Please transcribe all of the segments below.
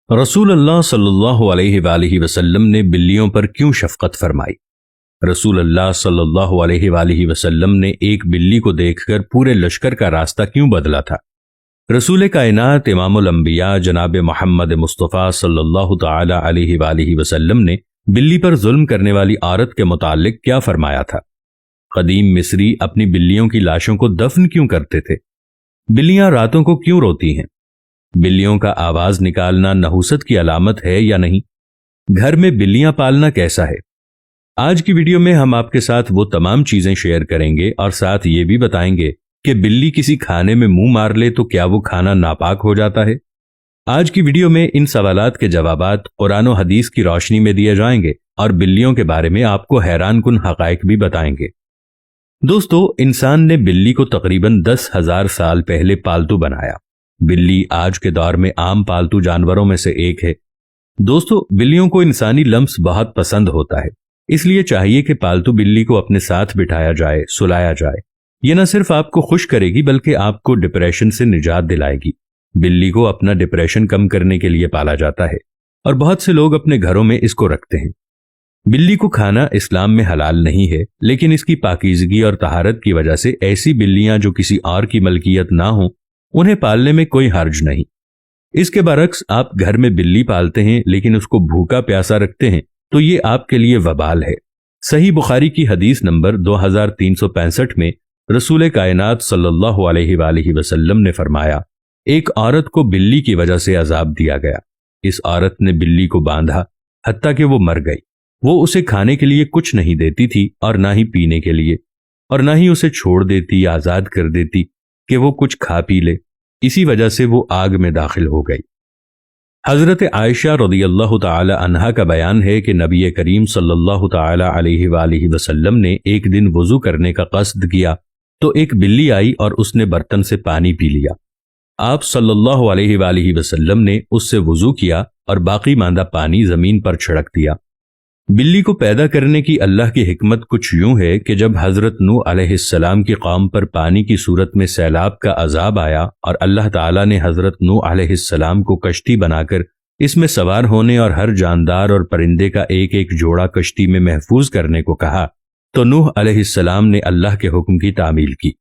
रसूल अल्लाह सल्लल्लाहु अलैहि वालिहि वसल्लम ने बिल्लियों पर क्यों शफकत फरमाई। रसूल अल्लाह सल्लल्लाहु अलैहि वालिहि वसल्लम ने एक बिल्ली को देखकर पूरे लश्कर का रास्ता क्यों बदला था। रसूल कायनात इमामुल अंबिया जनाब मोहम्मद मुस्तफ़ा सल्लल्लाहु ताला अलैहि वालिहि वसल्लम ने बिल्ली पर जुल्म करने वाली औरत के मुतालिक क्या फरमाया था। कदीम मिस्री अपनी बिल्लियों की लाशों को दफन क्यों करते थे। बिल्लियां रातों को क्यों रोती हैं। बिल्लियों का आवाज निकालना नहुसत की अलामत है या नहीं। घर में बिल्लियां पालना कैसा है। आज की वीडियो में हम आपके साथ वो तमाम चीजें शेयर करेंगे और साथ ये भी बताएंगे कि बिल्ली किसी खाने में मुंह मार ले तो क्या वो खाना नापाक हो जाता है। आज की वीडियो में इन सवालात के जवाबात कुरान और हदीस की रोशनी में दिए जाएंगे और बिल्लियों के बारे में आपको हैरान कुन हकाइक भी बताएंगे। दोस्तों, इंसान ने बिल्ली को तकरीबन 10,000 साल पहले पालतू बनाया। बिल्ली आज के दौर में आम पालतू जानवरों में से एक है। दोस्तों, बिल्लियों को इंसानी लम्स बहुत पसंद होता है, इसलिए चाहिए कि पालतू बिल्ली को अपने साथ बिठाया जाए, सुलाया जाए। ये न सिर्फ आपको खुश करेगी बल्कि आपको डिप्रेशन से निजात दिलाएगी। बिल्ली को अपना डिप्रेशन कम करने के लिए पाला जाता है और बहुत से लोग अपने घरों में इसको रखते हैं। बिल्ली को खाना इस्लाम में हलाल नहीं है, लेकिन इसकी पाकीज़गी और तहारत की वजह से ऐसी बिल्लियां जो किसी और की मलकियत ना हो उन्हें पालने में कोई हर्ज नहीं। इसके बरक्स आप घर में बिल्ली पालते हैं लेकिन उसको भूखा प्यासा रखते हैं तो ये आपके लिए वबाल है। सही बुखारी की हदीस नंबर 2365 में रसूल कायनात सल्लल्लाहु अलैहि वालिहि वसल्लम ने फरमाया, एक औरत को बिल्ली की वजह से अजाब दिया गया। इस औरत ने बिल्ली को बांधा हत्ता कि वो मर गई। वो उसे खाने के लिए कुछ नहीं देती थी और ना ही पीने के लिए, और ना ही उसे छोड़ देती या आजाद कर देती कि वो कुछ खा पी ले। इसी वजह से वो आग में दाखिल हो गई। हजरत आयशा रदियल्लाहु ताला अन्हा का बयान है कि नबी करीम सल्लल्लाहु ताला अलैहि वालिहि वसल्लम ने एक दिन वुजू करने का कस्द किया तो एक बिल्ली आई और उसने बर्तन से पानी पी लिया। आप सल्लल्लाहु अलैहि वालिहि वसल्लम ने उससे वुजू किया और बाकी मांदा पानी जमीन पर छिड़क दिया। बिल्ली को पैदा करने की अल्लाह की हिकमत कुछ यूं है कि जब हजरत नूह अलैहिस्सलाम की कौम पर पानी की सूरत में सैलाब का अजाब आया और अल्लाह ताला ने हजरत नूह अलैहिस्सलाम को कश्ती बनाकर इसमें सवार होने और हर जानदार और परिंदे का एक एक जोड़ा कश्ती में महफूज करने को कहा, तो नूह अलैहिस्सलाम ने अल्लाह के हुक्म की तामील की।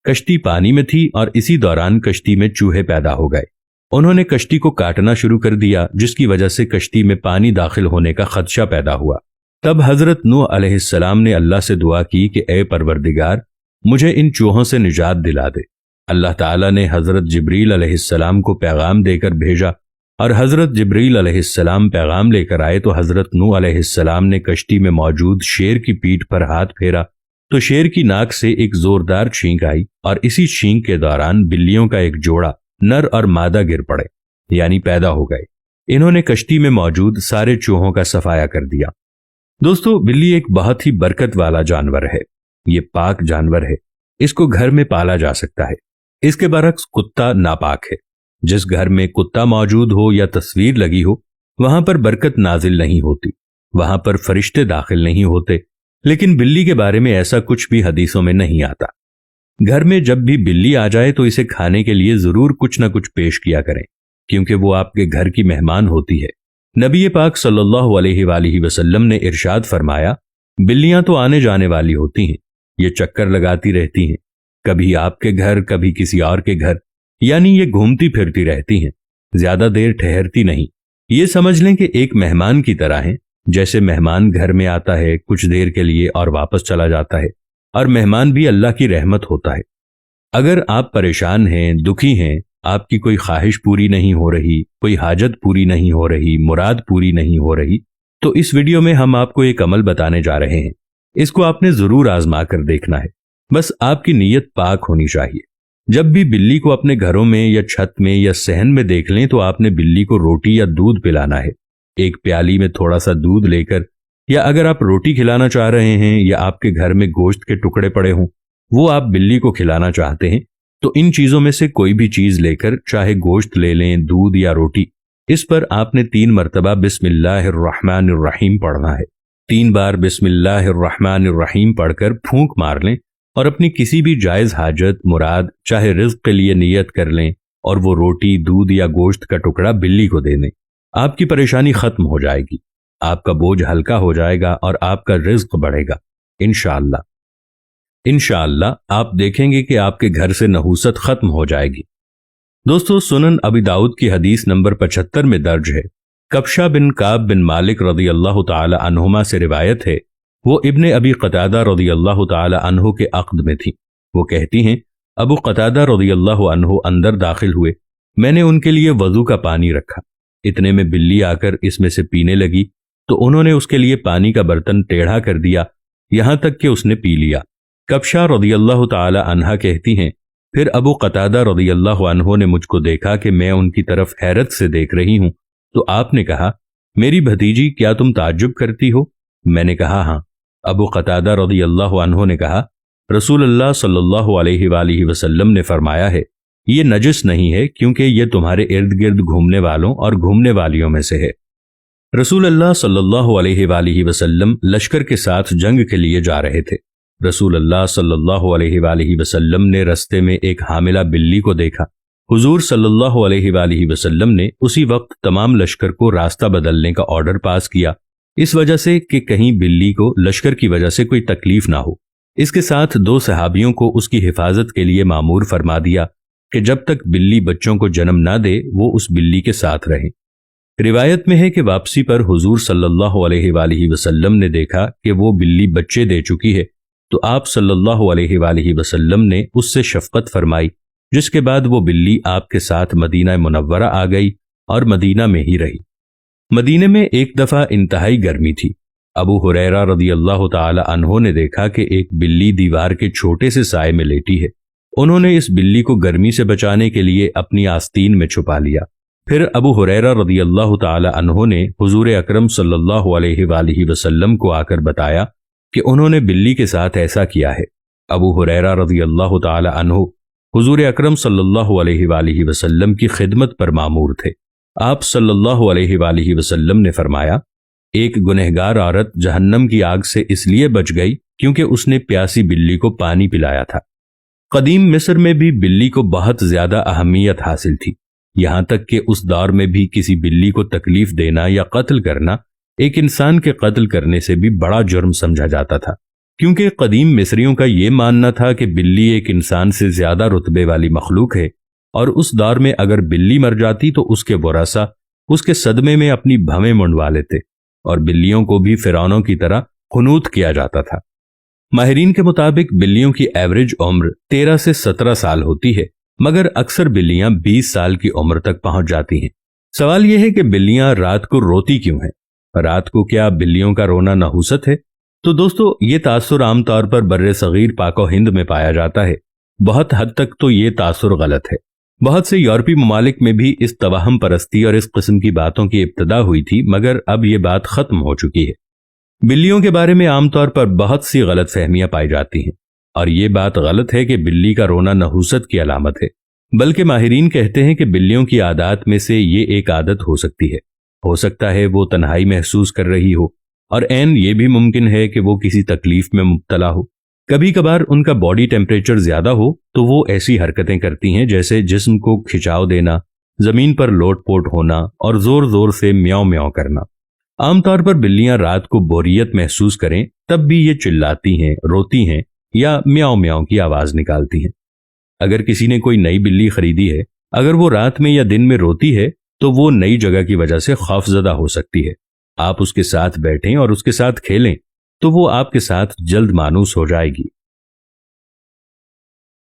कश्ती पानी में थी और इसी दौरान कश्ती में चूहे पैदा हो गए। उन्होंने कश्ती को काटना शुरू कर दिया, जिसकी वजह से कश्ती में पानी दाखिल होने का खदशा पैदा हुआ। तब हजरत नूह अलैहिस्सलाम ने अल्लाह से दुआ की कि ए परवरदिगार, मुझे इन चूहों से निजात दिला दे। अल्लाह ताला ने हजरत जिब्रील अलैहिस्सलाम को पैगाम देकर भेजा और हजरत जिब्रील अलैहिस्सलाम पैगाम लेकर आए तो हजरत नूह अलैहिस्सलाम ने कश्ती में मौजूद शेर की पीठ पर हाथ फेरा तो शेर की नाक से एक जोरदार छींक आई और इसी छींक के दौरान बिल्लियों का एक जोड़ा नर और मादा गिर पड़े, यानी पैदा हो गए। इन्होंने कश्ती में मौजूद सारे चूहों का सफाया कर दिया। दोस्तों, बिल्ली एक बहुत ही बरकत वाला जानवर है। ये पाक जानवर है, इसको घर में पाला जा सकता है। इसके बरक्स कुत्ता नापाक है। जिस घर में कुत्ता मौजूद हो या तस्वीर लगी हो वहां पर बरकत नाजिल नहीं होती, वहां पर फरिश्ते दाखिल नहीं होते। लेकिन बिल्ली के बारे में ऐसा कुछ भी हदीसों में नहीं आता। घर में जब भी बिल्ली आ जाए तो इसे खाने के लिए जरूर कुछ ना कुछ पेश किया करें, क्योंकि वो आपके घर की मेहमान होती है। नबी पाक सल्लल्लाहु अलैहि वालिहि वसल्लम ने इरशाद फरमाया, बिल्लियां तो आने जाने वाली होती हैं, ये चक्कर लगाती रहती हैं, कभी आपके घर कभी किसी और के घर, यानी ये घूमती फिरती रहती हैं, ज्यादा देर ठहरती नहीं। ये समझ लें कि एक मेहमान की तरह हैं। जैसे मेहमान घर में आता है कुछ देर के लिए और वापस चला जाता है, और मेहमान भी अल्लाह की रहमत होता है। अगर आप परेशान हैं, दुखी हैं, आपकी कोई ख्वाहिश पूरी नहीं हो रही, कोई हाजत पूरी नहीं हो रही, मुराद पूरी नहीं हो रही, तो इस वीडियो में हम आपको एक अमल बताने जा रहे हैं। इसको आपने जरूर आजमा कर देखना है। बस आपकी नीयत पाक होनी चाहिए। जब भी बिल्ली को अपने घरों में या छत में या सहन में देख लें तो आपने बिल्ली को रोटी या दूध पिलाना है। एक प्याली में थोड़ा सा दूध लेकर, या अगर आप रोटी खिलाना चाह रहे हैं या आपके घर में गोश्त के टुकड़े पड़े हों वो आप बिल्ली को खिलाना चाहते हैं, तो इन चीजों में से कोई भी चीज लेकर, चाहे गोश्त ले लें, दूध या रोटी, इस पर आपने 3 मरतबा बिस्मिल्लाहिर्रहमानिर्रहीम पढ़ना है। 3 बार बिस्मिल्लाहिर्रहमानिर्रहीम पढ़कर फूंक मार लें और अपनी किसी भी जायज हाजत, मुराद, चाहे रिज्क के लिए नियत कर लें और वो रोटी, दूध या गोश्त का टुकड़ा बिल्ली को दे दें। آپ کی پریشانی ختم ہو جائے گی، آپ کا بوجھ ہلکا ہو جائے گا اور آپ کا رزق بڑھے گا انشاءاللہ۔ انشاءاللہ آپ دیکھیں گے کہ آپ کے گھر سے نحوست ختم ہو جائے گی۔ دوستو، سنن ابی داؤد کی حدیث نمبر 75 میں درج ہے، کبشہ بن کعب بن مالک رضی اللہ تعالی عنہما سے روایت ہے، وہ ابن ابی قتادہ رضی اللہ تعالی عنہ کے عقد میں تھی۔ وہ کہتی ہیں، ابو قتادہ رضی اللہ عنہ اندر داخل ہوئے، میں نے ان کے لیے وضو کا پانی رکھا، اتنے میں بلی آ کر اس میں سے پینے لگی تو انہوں نے اس کے لیے پانی کا برتن ٹیڑھا کر دیا یہاں تک کہ اس نے پی لیا۔ کبشہ رضی اللہ تعالی عنہا کہتی ہیں، پھر ابو قتادہ رضی اللہ عنہ نے مجھ کو دیکھا کہ میں ان کی طرف حیرت سے دیکھ رہی ہوں، تو آپ نے کہا، میری بھتیجی کیا تم تعجب کرتی ہو؟ میں نے کہا ہاں۔ ابو قتادہ رضی اللہ عنہ نے کہا، رسول اللہ صلی اللہ علیہ وآلہ وسلم نے فرمایا ہے، یہ نجس نہیں ہے کیونکہ یہ تمہارے ارد گرد گھومنے والوں اور گھومنے والیوں میں سے ہے۔ رسول اللہ صلی اللہ علیہ وآلہ وسلم لشکر کے ساتھ جنگ کے لیے جا رہے تھے۔ رسول اللہ صلی اللہ علیہ وآلہ وسلم نے رستے میں ایک حاملہ بلی کو دیکھا۔ حضور صلی اللہ علیہ وآلہ وسلم نے اسی وقت تمام لشکر کو راستہ بدلنے کا آرڈر پاس کیا، اس وجہ سے کہ کہیں بلی کو لشکر کی وجہ سے کوئی تکلیف نہ ہو۔ اس کے ساتھ 2 صحابیوں کو اس کی حفاظت کے لیے مامور فرما دیا کہ جب تک بلی بچوں کو جنم نہ دے وہ اس بلی کے ساتھ رہیں۔ روایت میں ہے کہ واپسی پر حضور صلی اللہ علیہ وآلہ وسلم نے دیکھا کہ وہ بلی بچے دے چکی ہے، تو آپ صلی اللہ علیہ وآلہ وسلم نے اس سے شفقت فرمائی، جس کے بعد وہ بلی آپ کے ساتھ مدینہ منورہ آ گئی اور مدینہ میں ہی رہی۔ مدینہ میں ایک دفعہ انتہائی گرمی تھی۔ ابو ہریرہ رضی اللہ تعالی عنہ نے دیکھا کہ ایک بلی دیوار کے چھوٹے سے سائے میں لیٹی ہے۔ انہوں نے اس بلی کو گرمی سے بچانے کے لیے اپنی آستین میں چھپا لیا۔ پھر ابو ہریرہ رضی اللہ تعالی عنہ نے حضور اکرم صلی اللہ علیہ وآلہ وسلم کو آ کر بتایا کہ انہوں نے بلی کے ساتھ ایسا کیا ہے۔ ابو ہریرہ رضی اللہ تعالی عنہ حضور اکرم صلی اللہ علیہ وآلہ وسلم کی خدمت پر مامور تھے۔ آپ صلی اللہ علیہ وآلہ وسلم نے فرمایا، ایک گنہگار عورت جہنم کی آگ سے اس لیے بچ گئی کیونکہ اس نے پیاسی بلی کو پانی پلایا تھا۔ قدیم مصر میں بھی بلی کو بہت زیادہ اہمیت حاصل تھی، یہاں تک کہ اس دور میں بھی کسی بلی کو تکلیف دینا یا قتل کرنا ایک انسان کے قتل کرنے سے بھی بڑا جرم سمجھا جاتا تھا، کیونکہ قدیم مصریوں کا یہ ماننا تھا کہ بلی ایک انسان سے زیادہ رتبے والی مخلوق ہے، اور اس دور میں اگر بلی مر جاتی تو اس کے ورثاء اس کے صدمے میں اپنی بھویں منڈوا لیتے، اور بلیوں کو بھی فرعونوں کی طرح قنوت کیا جاتا تھا۔ ماہرین کے مطابق بلیوں کی ایوریج عمر 13 سے 17 سال ہوتی ہے، مگر اکثر بلیاں 20 سال کی عمر تک پہنچ جاتی ہیں۔ سوال یہ ہے کہ بلیاں رات کو روتی کیوں ہیں؟ رات کو کیا بلیوں کا رونا نحوست ہے؟ تو دوستو، یہ تاثر عام طور پر بر صغیر پاک و ہند میں پایا جاتا ہے۔ بہت حد تک تو یہ تاثر غلط ہے۔ بہت سے یورپی ممالک میں بھی اس توہم پرستی اور اس قسم کی باتوں کی ابتدا ہوئی تھی، مگر اب یہ بات ختم ہو چکی ہے۔ بلیوں کے بارے میں عام طور پر بہت سی غلط فہمیاں پائی جاتی ہیں، اور یہ بات غلط ہے کہ بلی کا رونا نحوست کی علامت ہے، بلکہ ماہرین کہتے ہیں کہ بلیوں کی عادات میں سے یہ ایک عادت ہو سکتی ہے۔ ہو سکتا ہے وہ تنہائی محسوس کر رہی ہو، اور عین یہ بھی ممکن ہے کہ وہ کسی تکلیف میں مبتلا ہو۔ کبھی کبھار ان کا باڈی ٹیمپریچر زیادہ ہو تو وہ ایسی حرکتیں کرتی ہیں جیسے جسم کو کھچاؤ دینا، زمین پر لوٹ پوٹ ہونا اور زور زور سے میاؤں میاؤں کرنا۔ عام طور پر بلیاں رات کو بوریت محسوس کریں تب بھی یہ چلاتی ہیں، روتی ہیں یا میاؤں میاؤں کی آواز نکالتی ہیں۔ اگر کسی نے کوئی نئی بلی خریدی ہے، اگر وہ رات میں یا دن میں روتی ہے تو وہ نئی جگہ کی وجہ سے خوفزدہ ہو سکتی ہے۔ آپ اس کے ساتھ بیٹھیں اور اس کے ساتھ کھیلیں تو وہ آپ کے ساتھ جلد مانوس ہو جائے گی۔